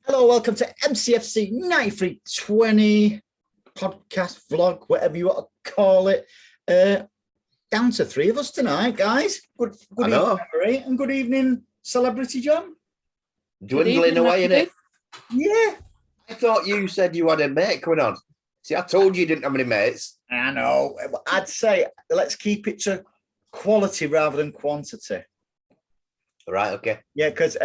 Hello, welcome to MCFC9320 podcast, vlog, whatever you want to call it. Down to three of us tonight, guys. Good evening, Mary, and good evening, Celebrity John. Dwindling away, innit? Yeah. I thought you said you had a mate coming on. See, I told you didn't have any mates. I know. I'd say let's keep it to quality rather than quantity. Right, okay. Yeah, because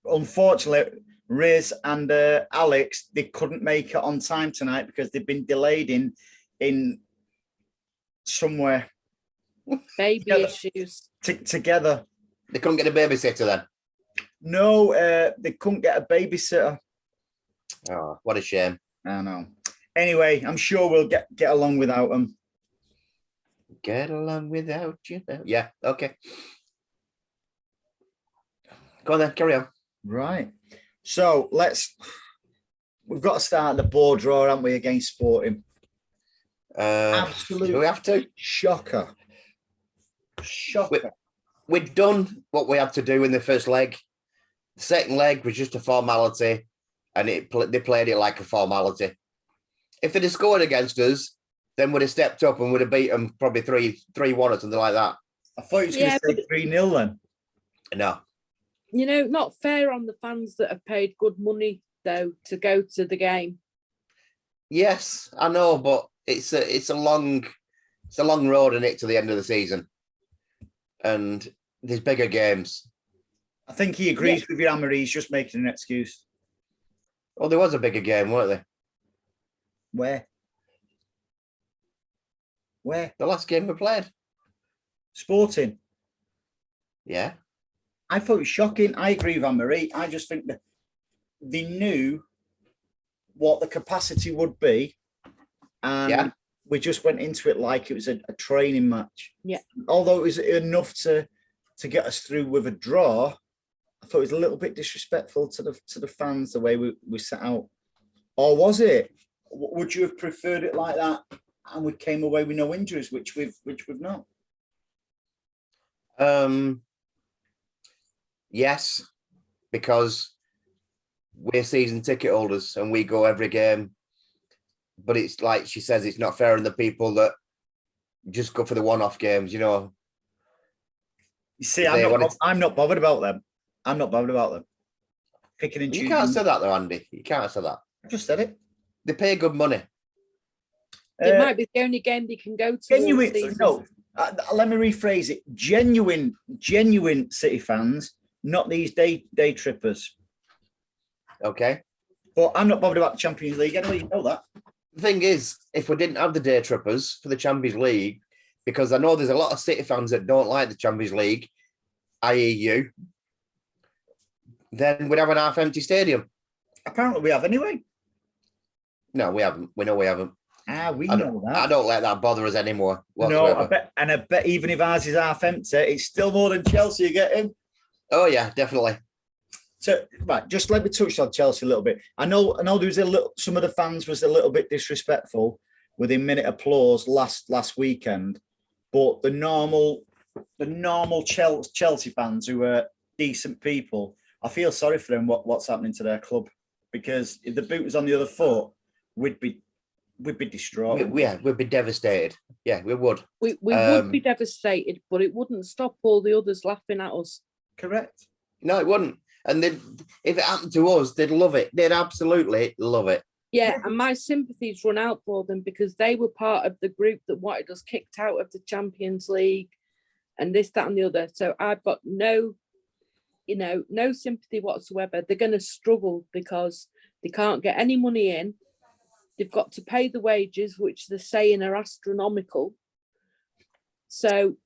unfortunately, Riz and Alex, they couldn't make it on time tonight because they've been delayed in somewhere. Baby together, issues. Together. They couldn't get a babysitter then? No, they couldn't get a babysitter. Oh, what a shame. I know. Anyway, I'm sure we'll get along without them. Get along without you. Yeah, okay. Go on then, carry on. Right. So we've got to start the board draw, haven't we, against Sporting? Absolute. Do we have to? Shocker. We've done what we had to do in the first leg. The second leg was just a formality, and they played it like a formality. If they'd have scored against us, then we'd have stepped up and would have beat them probably 3-1 or something like that. I thought you were going to say 3-0 then. No. You know, not fair on the fans that have paid good money, though, to go to the game. Yes, I know, but it's a long road in it to the end of the season. And there's bigger games. I think he agrees with you, Amory. He's just making an excuse. Well, there was a bigger game, weren't there? Where? The last game we played. Sporting. Yeah. I thought it was shocking. I agree with Anne-Marie. I just think that they knew what the capacity would be. And we just went into it like it was a training match. Yeah. Although it was enough to get us through with a draw, I thought it was a little bit disrespectful to the fans, the way we set out. Or was it? Would you have preferred it like that and we came away with no injuries, which we've not? Yes, because we're season ticket holders and we go every game. But it's like she says, it's not fair on the people that just go for the one-off games, you know. You see, I'm not bothered about them. I'm not bothered about them. Picking and choosing. You can't say that though, Andy. You can't say that. I just said it. They pay good money. It might be the only game they can go to. Genuine, no. Let me rephrase it. Genuine City fans, not these day trippers. Okay. But I'm not bothered about the Champions League anyway. You know that. The thing is, if we didn't have the day trippers for the Champions League, because I know there's a lot of City fans that don't like the Champions League, i.e. you, then we'd have an half-empty stadium. Apparently we have anyway. No, we haven't. We know we haven't. We know that. I don't let that bother us anymore whatsoever. No, I bet even if ours is half-empty, it's still more than Chelsea you're getting. Oh, yeah, definitely. So, right, just let me touch on Chelsea a little bit. I know there was some of the fans was a little bit disrespectful with a minute applause last weekend, but the normal Chelsea fans who are decent people, I feel sorry for them what's happening to their club, because if the boot was on the other foot, we'd be distraught. We'd be devastated. Yeah, we would. We would be devastated, but it wouldn't stop all the others laughing at us. Correct. No, it wouldn't. And if it happened to us, they'd love it. They'd absolutely love it. Yeah, and my sympathies run out for them because they were part of the group that wanted us kicked out of the Champions League and this, that, and the other. So I've got no sympathy whatsoever. They're going to struggle because they can't get any money in. They've got to pay the wages, which they're saying are astronomical. So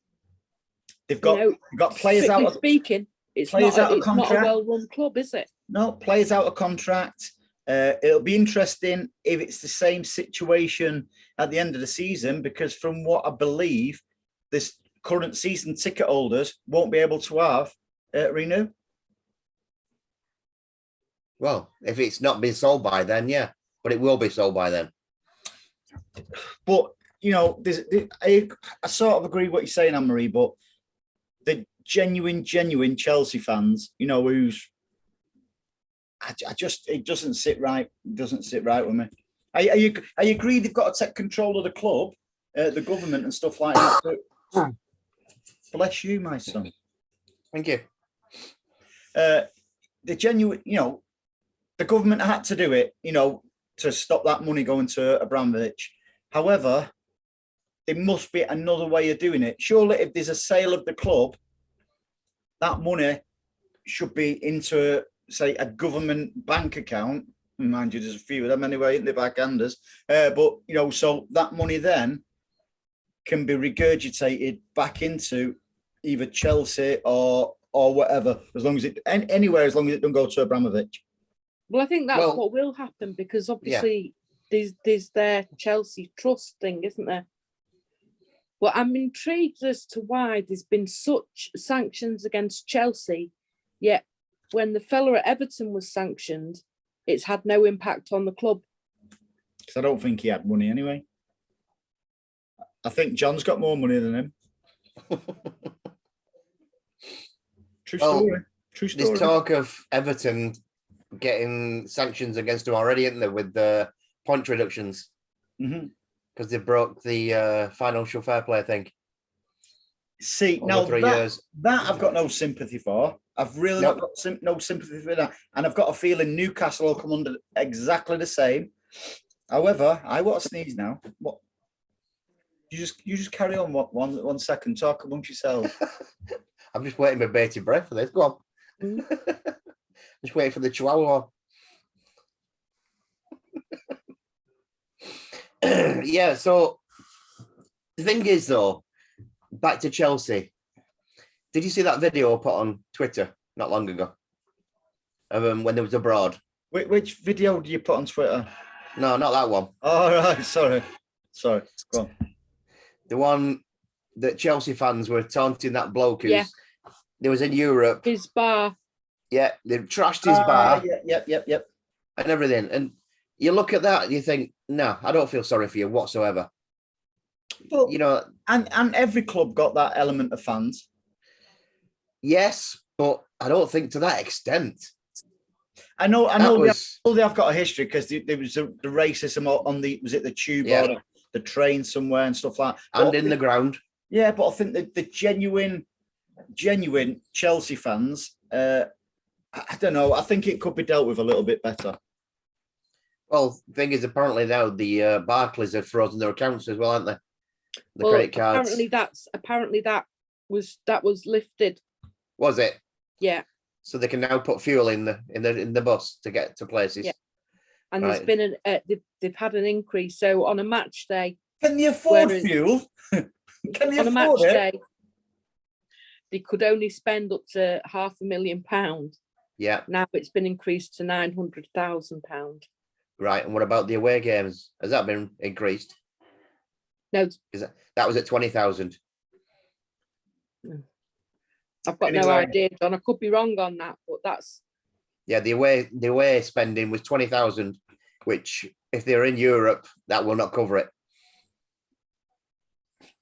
they've got players out of speaking. It's not a well-run club, is it? No, players out of contract. It'll be interesting if it's the same situation at the end of the season, because from what I believe, this current season ticket holders won't be able to have renew. Well, if it's not been sold by then, yeah, but it will be sold by then. But, you know, I sort of agree what you're saying, Anne-Marie, but the genuine Chelsea fans, you know, who's I just it doesn't sit right. Doesn't sit right with me. I agree they've got to take control of the club, the government and stuff like that. But bless you, my son. Thank you. The genuine, the government had to do it, to stop that money going to Abramovich. However, there must be another way of doing it. Surely, if there's a sale of the club, that money should be into, say, a government bank account. Mind you, there's a few of them anyway, in the backhanders. But so that money then can be regurgitated back into either Chelsea or whatever, as long as it anywhere, as long as it don't go to Abramovich. Well, I think that's what will happen, because obviously there's their Chelsea trust thing, isn't there? Well, I'm intrigued as to why there's been such sanctions against Chelsea, yet when the fella at Everton was sanctioned, it's had no impact on the club. Because I don't think he had money anyway. I think John's got more money than him. True story. True story. There's talk of Everton getting sanctions against them already, isn't there, with the point reductions? Because they broke the financial fair play, I think. See, now that I've got no sympathy for. I've really not got no sympathy for that. And I've got a feeling Newcastle will come under exactly the same. However, I want to sneeze now. What? You just carry on. One second. Talk amongst yourselves. I'm just waiting with bated breath for this. Go on. Just waiting for the chihuahua. Yeah, so the thing is, though, back to Chelsea. Did you see that video put on Twitter not long ago of when they was abroad? Which video did you put on Twitter? No, not that one. Oh, right. Sorry. Go on. The one that Chelsea fans were taunting that bloke who's there was in Europe. His bar. Yeah, they trashed his bar. Yep. And everything. And you look at that and you think, no, I don't feel sorry for you whatsoever. But, and every club got that element of fans. Yes, but I don't think to that extent. I know they have got a history, because there was the racism on the tube or the train somewhere and stuff like that. And in the ground. Yeah, but I think the genuine Chelsea fans, I don't know. I think it could be dealt with a little bit better. Well, the thing is, apparently now the Barclays have frozen their accounts as well, aren't they? The credit cards. Apparently that was lifted. Was it? Yeah. So they can now put fuel in the bus to get to places. Yeah. And there's been they've had an increase. So on a match day, can you afford fuel? Can you on a match afford it? day, they could only spend up to £500,000. Yeah. Now it's been increased to £900,000. Right. And what about the away games? Has that been increased? No. That was at 20,000. I've got no idea, John. I could be wrong on that, but that's. Yeah, the away spending was 20,000, which if they're in Europe, that will not cover it.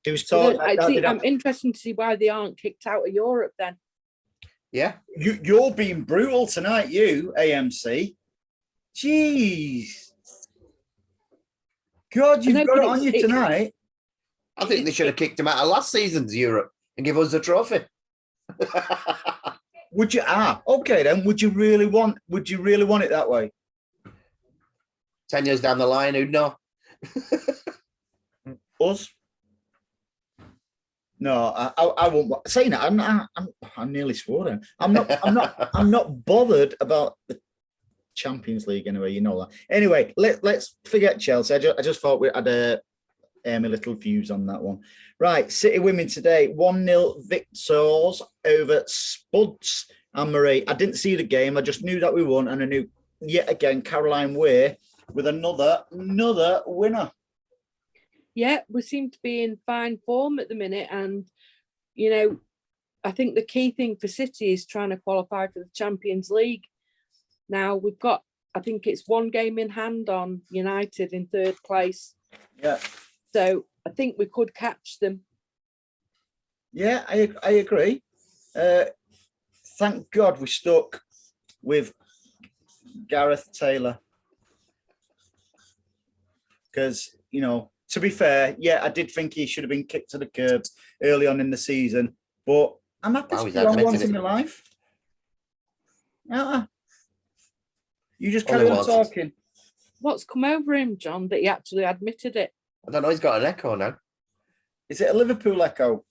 It was talk. I'm interested to see why they aren't kicked out of Europe then. Yeah. You're being brutal tonight, you AMC. Jeez. God, you've got it on you tonight. I think they should have kicked him out of last season's Europe and give us the trophy. Would you? Okay then. Would you really want it that way? 10 years down the line, who'd know? Us? No, I won't. Saying that, I'm nearly swore then. I'm not bothered about the Champions League anyway. You know that. Anyway, let's forget Chelsea. I just thought we had my little views on that one. Right, City women today 1-0 victors over Spuds and Marie. I didn't see the game. I just knew that we won, and I knew yet again Caroline Weir with another winner. Yeah, we seem to be in fine form at the minute, and I think the key thing for City is trying to qualify for the Champions League. Now we've got, I think it's one game in hand on United in third place. Yeah. So I think we could catch them. Yeah, I agree. Thank God we stuck with Gareth Taylor. Because, you know, to be fair, yeah, I did think he should have been kicked to the curb early on in the season, but I'm happy to be on once in my life. You just carry on talking. What's come over him, John, that he actually admitted it? I don't know. He's got an echo now. Is it a Liverpool echo?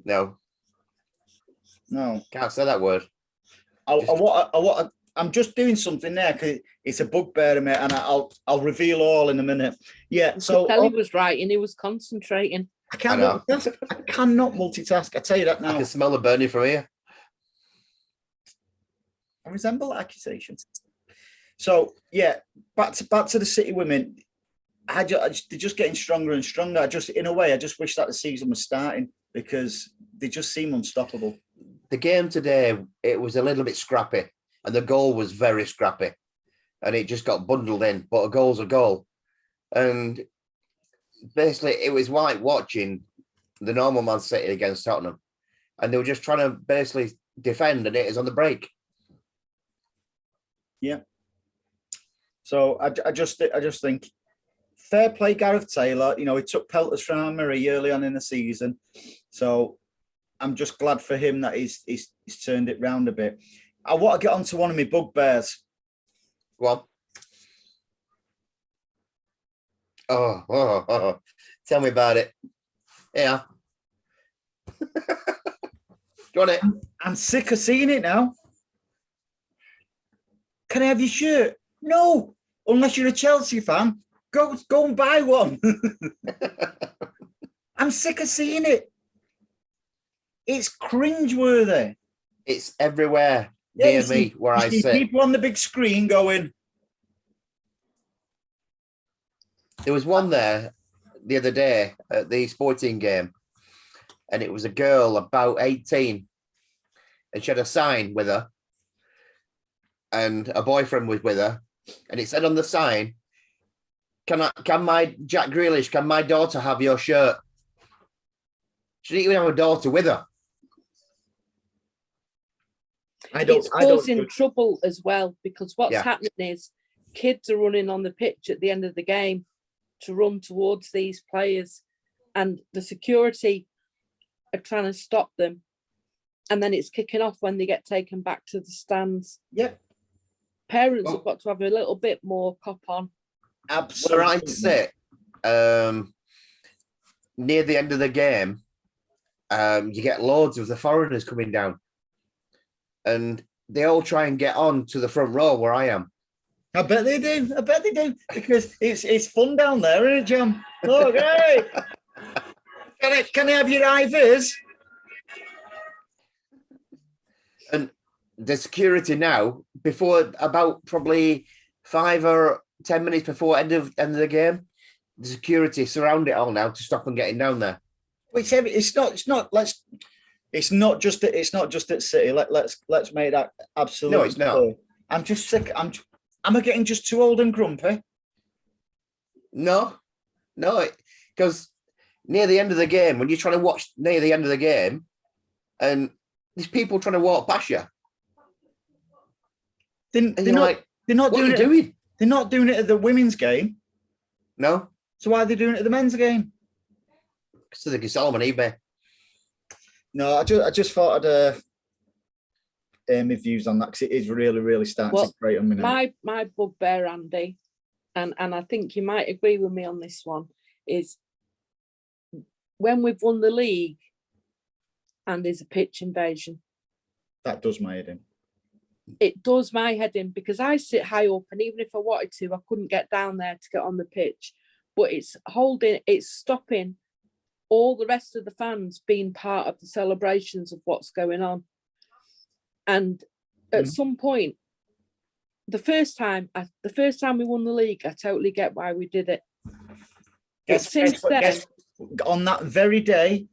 No. Can't say that word. I'm just doing something there because it's a bugbear, mate, and I'll reveal all in a minute. Yeah, so Kelly was right, and he was concentrating. I cannot multitask. I tell you that now. I can smell the burning from here. I resemble accusations. So yeah, back to the City women. They're just getting stronger and stronger. I just wish that the season was starting because they just seem unstoppable. The game today, it was a little bit scrappy, and the goal was very scrappy, and it just got bundled in. But a goal's a goal, and basically it was like watching the normal Man City against Tottenham, and they were just trying to basically defend, and it is on the break. Yeah. So I just think fair play, Gareth Taylor. You know, he took pelters from Anne-Marie early on in the season, so I'm just glad for him that he's turned it round a bit. I want to get on to one of my bugbears. Go on. Oh. Tell me about it. Yeah. Do you want it? I'm sick of seeing it now. Can I have your shirt? No, unless you're a Chelsea fan. Go and buy one. I'm sick of seeing it. It's cringeworthy. It's everywhere near me where I sit. People on the big screen going. There was one there the other day at the sporting game, and it was a girl about 18, and she had a sign with her, and a boyfriend was with her, and it said on the sign, can my Jack Grealish, can my daughter have your shirt? She didn't even have a daughter with her. It's causing trouble as well, because what's happening is kids are running on the pitch at the end of the game to run towards these players, and the security are trying to stop them, and then it's kicking off when they get taken back to the stands. Yep. Parents have got to have a little bit more cop on. Absolutely. Where I sit, near the end of the game, you get loads of the foreigners coming down, and they all try and get on to the front row where I am. I bet they do, because it's fun down there, isn't it, John? Look, hey, can I have your IVs? And the security now, before about probably 5 or 10 minutes before end of the game, the security surround it all now to stop them getting down there. It's not just at City. Let's make that absolutely. No, it's not. Clear. I'm just sick. Am I getting just too old and grumpy? No, because near the end of the game, when you're trying to watch near the end of the game, and there's people trying to walk past you, they're not doing it. They're not doing it at the women's game. No. So why are they doing it at the men's game? So they can sell them on eBay. No, I just thought I'd air my views on that, because it is really, really starting to grate on me now. My bugbear, Andy, and I think you might agree with me on this one, is when we've won the league and there's a pitch invasion. That does my head in. It does my head in, because I sit high up, and even if I wanted to, I couldn't get down there to get on the pitch. But it's stopping all the rest of the fans being part of the celebrations of what's going on. And at some point, the first time we won the league, I totally get why we did it. On that very day,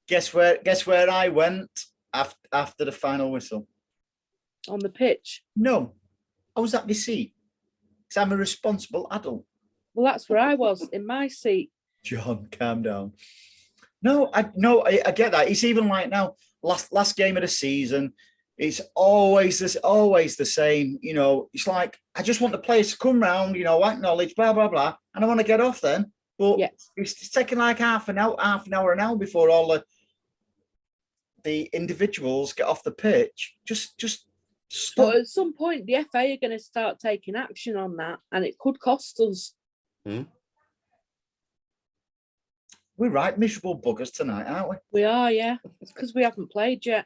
guess where I went after the final whistle? On the pitch? No, I was at my seat, because I'm a responsible adult. Well, that's where I was, in my seat. John, calm down. No, I get that. It's even like now, last game of the season, It's always the same. You know, it's like, I just want the players to come round, you know, acknowledge, blah, blah, blah. And I want to get off then. But it's taking like half an hour before all the individuals get off the pitch. Just stop. But at some point, the FA are going to start taking action on that, and it could cost us. We're right miserable buggers tonight, aren't we? We are, yeah. It's because we haven't played yet.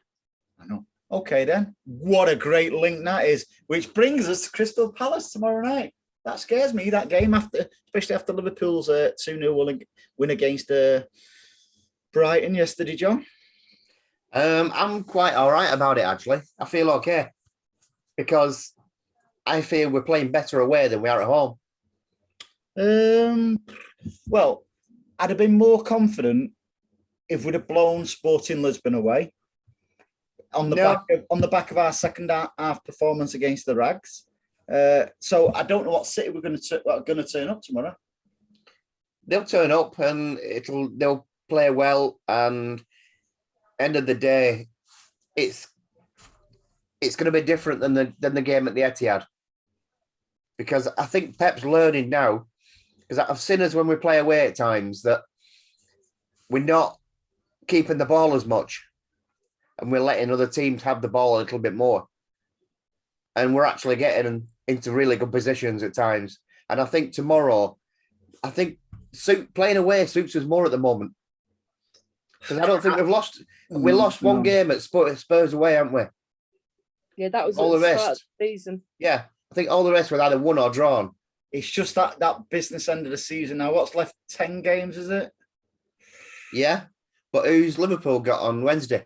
I know. Okay, then. What a great link that is, which brings us to Crystal Palace tomorrow night. That scares me, that game, especially after Liverpool's 2-0 win against Brighton yesterday, John. I'm quite all right about it, actually. I feel okay because I feel we're playing better away than we are at home. Well, I'd have been more confident if we'd have blown Sporting Lisbon away on the back of our second half performance against the Rags. So I don't know what City we're going to turn up tomorrow. They'll turn up and they'll play well. And end of the day, it's going to be different than the game at the Etihad, because I think Pep's learning now. Because I've seen us when we play away at times that we're not keeping the ball as much, and we're letting other teams have the ball a little bit more, and we're actually getting into really good positions at times. And I think tomorrow, playing away suits us more at the moment, because I don't think we've lost. We lost one game at Spurs away, haven't we? Yeah, that was all at the start rest. of the season. Yeah, I think all the rest were either won or drawn. It's just that business end of the season now. What's left? 10 games, is it? Yeah, but who's Liverpool got on Wednesday?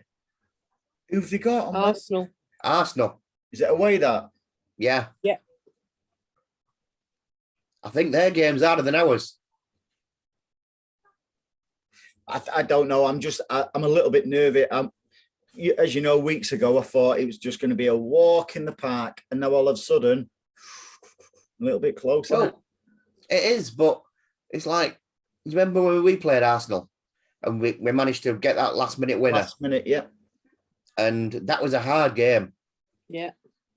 Who've they got on Arsenal. Arsenal. Is it away that? Yeah. Yeah. I think their game's harder than ours. I don't know. I'm a little bit nervous. As you know, weeks ago, I thought it was just going to be a walk in the park, and now all of a sudden, a little bit closer. Well, it is, but it's like, you remember when we played Arsenal and we managed to get that last minute winner? Last minute, yeah. And that was a hard game. Yeah.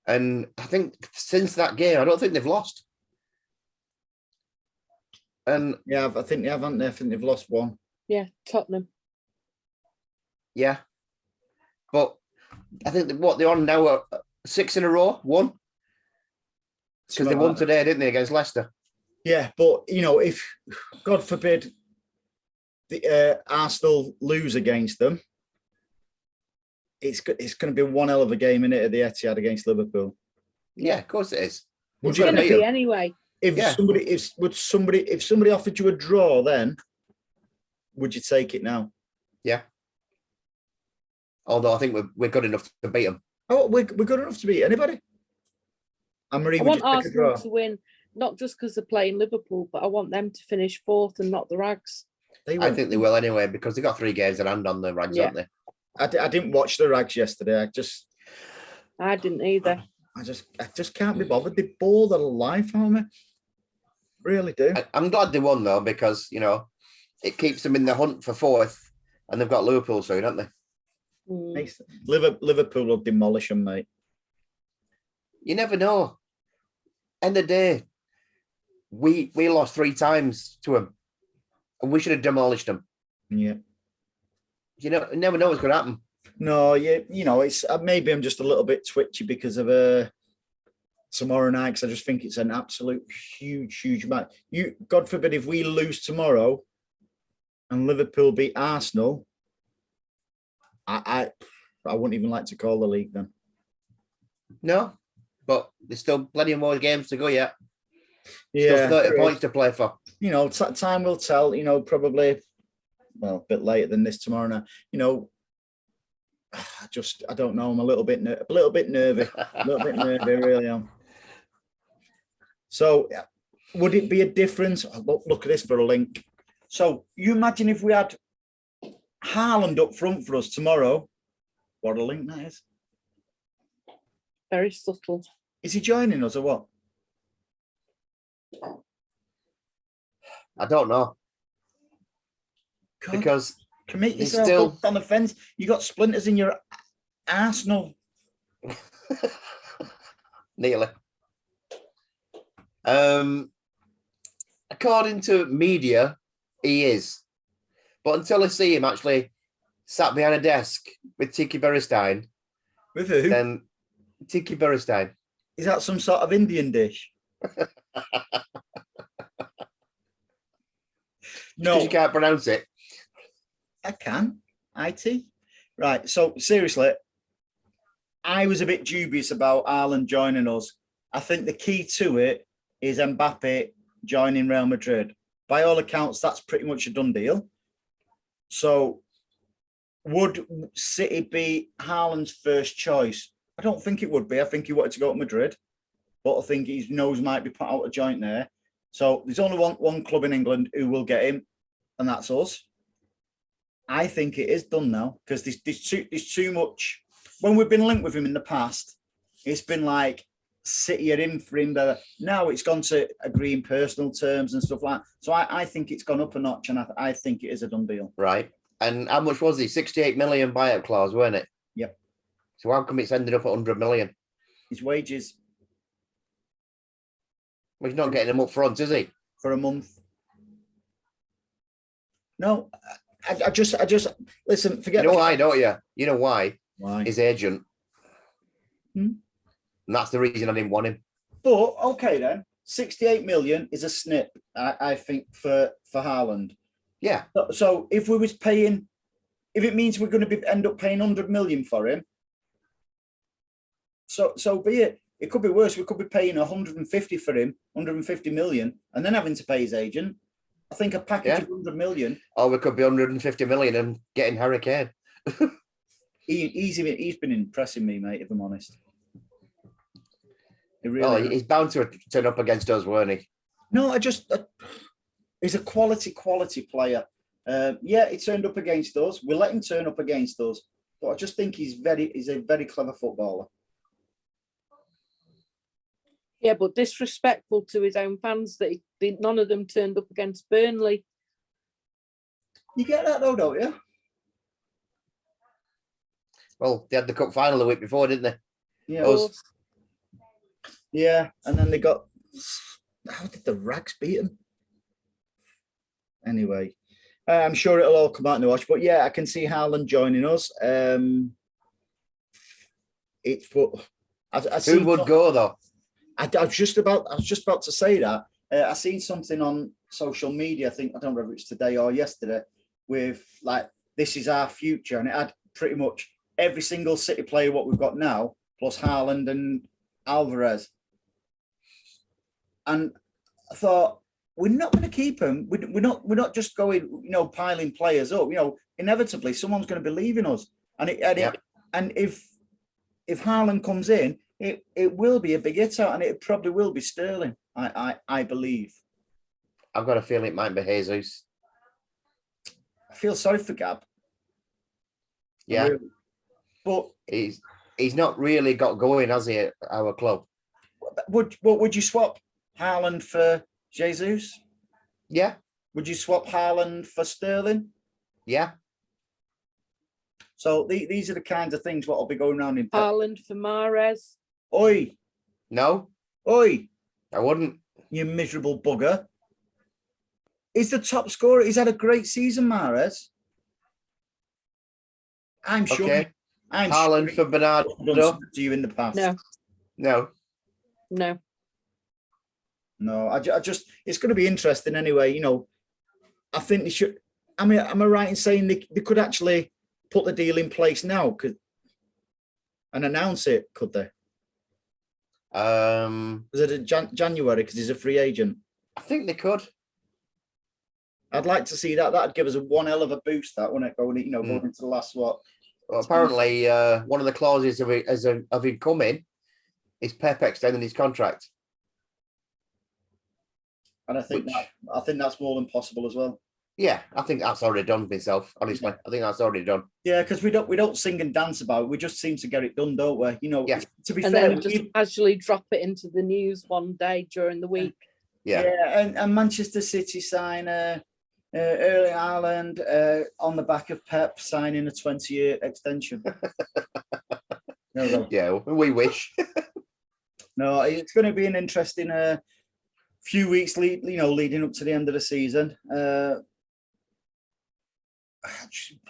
And I think since that game, I don't think they've lost. And yeah, I think they haven't. I think they've lost one. Yeah, Tottenham. Yeah. But I think what they're on now are 6 in a row, one. Because they won today, didn't they, against Leicester? Yeah, but, you know, if, God forbid, the Arsenal lose against them, it's going to be one hell of a game, innit, at the Etihad against Liverpool. Yeah, of course it is. It's going to be anyway. If somebody offered you a draw, then would you take it now? Yeah. Although I think we're good enough to beat them. Oh, we're good enough to beat anybody. I want Arsenal to win, not just because they're playing Liverpool, but I want them to finish fourth and not the Rags. I think they will anyway, because they got 3 games in hand on the Rags, haven't they? I didn't watch the Rags yesterday. I didn't either. I just can't be bothered. They bore the life out of me. Really do. I'm glad they won though, because you know it keeps them in the hunt for 4th, and they've got Liverpool soon, haven't they? Liverpool will demolish them, mate. You never know. End of the day, we lost 3 times to them, and we should have demolished them. Yeah. You never know what's going to happen. No, yeah, you know, it's maybe I'm just a little bit twitchy because of tomorrow night, because I just think it's an absolute huge match. God forbid if we lose tomorrow and Liverpool beat Arsenal, I wouldn't even like to call the league then. No, but there's still plenty of more games to go yet. Yeah, still 30 points to play for. You know, time will tell. You know, probably, well, a bit later than this tomorrow night. You know, I don't know. I'm a little bit nervy. I really am. So, would it be a difference? Look at this for a link. So, you imagine if we had Haaland up front for us tomorrow. What a link that is. Very subtle. Is he joining us or what? I don't know. God, because commit yourself up on the fence. You got splinters in your Arsenal. Nearly. According to media, he is. But until I see him actually sat behind a desk with Tiki Berestein. With who? Then Tiki Berestein. Is that some sort of Indian dish? No. Because you can't pronounce it. I can. IT. Right. So seriously, I was a bit dubious about Haaland joining us. I think the key to it is Mbappe joining Real Madrid. By all accounts, that's pretty much a done deal. So would City be Haaland's first choice? I don't think it would be. I think he wanted to go to Madrid, but I think his nose might be put out of joint there. So there's only one club in England who will get him, and that's us. I think it is done now because there's too much. When we've been linked with him in the past, it's been like City are in for him. Now it's gone to agreeing personal terms and stuff like that. So I think it's gone up a notch, and I think it is a done deal. Right. And how much was he? 68 million buyout clause, weren't it? Yep. So how come it's ended up at 100 million? His wages. Well, he's not getting them up front, is he? For a month. No, I just listen. Forget. You know why, don't you? You know why? Why? His agent. Hmm? And that's the reason I didn't want him. But okay then, 68 million is a snip, I think, for Haaland. Yeah. So if we was paying, if it means we're going to end up paying 100 million for him, so be it. It could be worse. We could be paying 150 for him, 150 million, and then having to pay his agent. I think a package of 100 million. Or we could be 150 million and getting Harry Kane. He's been impressing me, mate, if I'm honest. Really he's bound to turn up against us, weren't he? No, he's a quality player. Yeah, he turned up against us. We let him turn up against us, but I just think he's a very clever footballer. Yeah, but disrespectful to his own fans that none of them turned up against Burnley. You get that though, don't you? Well, they had the cup final the week before, didn't they? Yeah. Yeah, and then they got. How did the Rags beat them? Anyway, I'm sure it'll all come out in the watch. But yeah, I can see Haaland joining us. Who would go though? I was just about to say that. I seen something on social media. I don't know whether it's today or yesterday, with like, this is our future, and it had pretty much every single City player what we've got now, plus Haaland and Alvarez. And I thought, we're not going to keep him. We're not just going, piling players up. Inevitably someone's going to be leaving us, and if Haaland comes in, it will be a big hit out, and it probably will be Sterling. I believe. I've got a feeling it might be Jesus. I feel sorry for Gab. Yeah, really. But he's not really got going, has he, at our club? Would you swap Haaland for Jesus? Yeah. Would you swap Haaland for Sterling? Yeah. So these are the kinds of things what will be going around in Haaland for Mahrez. Oi. No. Oi. I wouldn't. You miserable bugger. He's the top scorer. He's had a great season, Mahrez. I'm sure. Okay. Haaland for Bernardo. To you in the past. No. I just, it's going to be interesting anyway. I think they should. I mean, am I right in saying they could actually put the deal in place now and announce it? Could they? Was it January because he's a free agent? I think they could. I'd like to see that. That'd give us one hell of a boost. That wouldn't it? Going into the last what? Well, apparently, one of the clauses of him coming is Pep extending his contract. And I think that's more than possible as well. Yeah, I think that's already done myself. Honestly, I think that's already done. Yeah, because we don't sing and dance about it. We just seem to get it done, don't we? Yeah. To be and fair, then just casually drop it into the news one day during the week. Yeah. And Manchester City sign Erling Haaland on the back of Pep signing a 20-year extension. No. Yeah, we wish. No, it's going to be an interesting few weeks, leading up to the end of the season.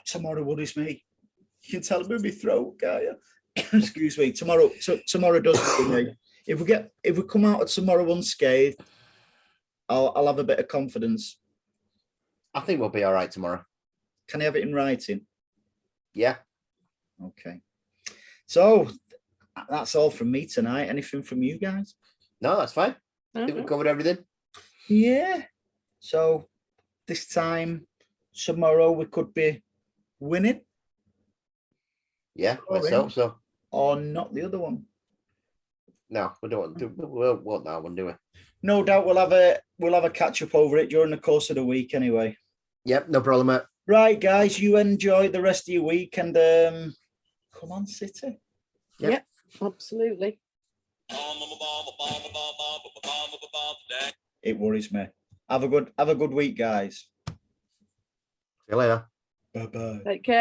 Tomorrow worries me. You can tell I'm in my throat, can't you? Excuse me. Tomorrow does worry me. If we come out of tomorrow unscathed, I'll have a bit of confidence. I think we'll be all right tomorrow. Can I have it in writing? Yeah. Okay. So that's all from me tonight. Anything from you guys? No, that's fine. I think we covered everything. Yeah. So this time tomorrow we could be winning. Yeah, let's hope so. Or not the other one. No, we don't want to. We won't that one, do we? No doubt we'll have a catch up over it during the course of the week anyway. Yep, no problem, mate. Right, guys, you enjoy the rest of your week and come on, City. Yep, absolutely. It worries me. Have a good week, guys. See you later. Bye-bye. Take care.